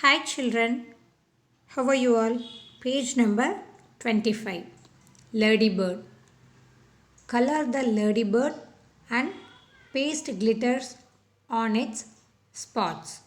Hi children, how are you all? Page number 25. Ladybird. Color the ladybird and paste glitters on its spots.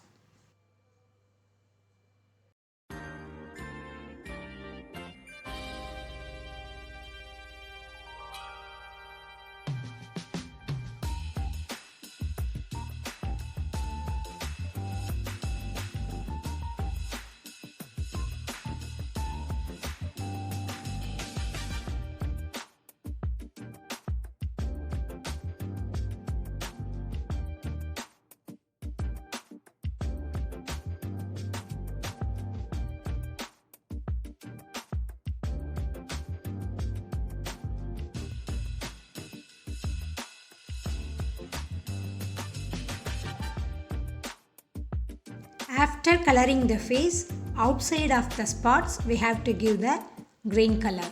After coloring the face, outside of the spots we have to give the green color.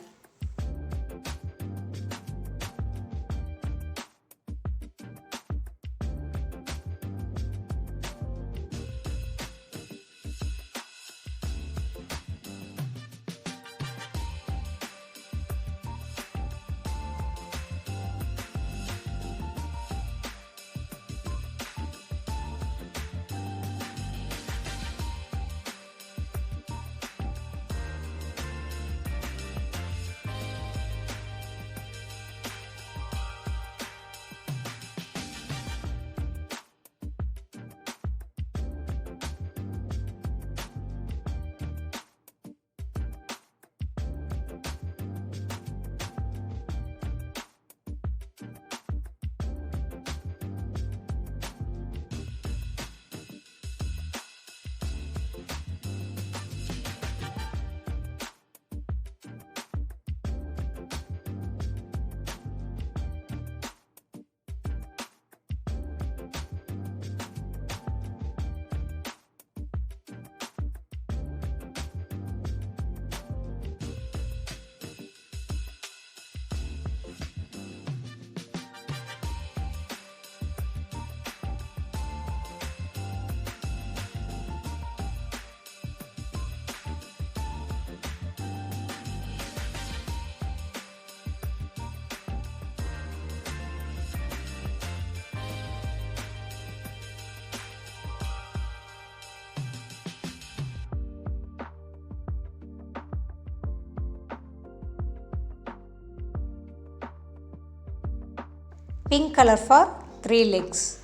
Pink color for 3 legs.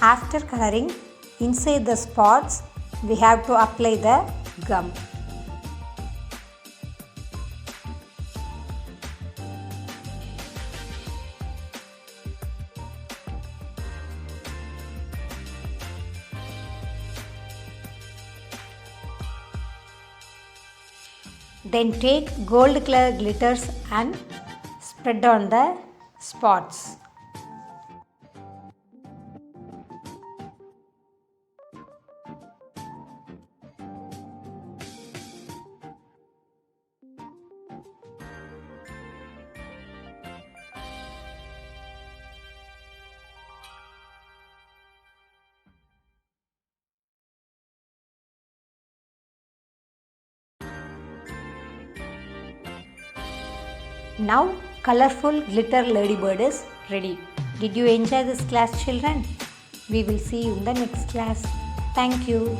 After coloring inside the spots, we have to apply the gum. Then take gold color glitters and spread on the spots. Now colorful glitter ladybird is ready. Did you enjoy this class, children? We will see you in the next class. Thank you.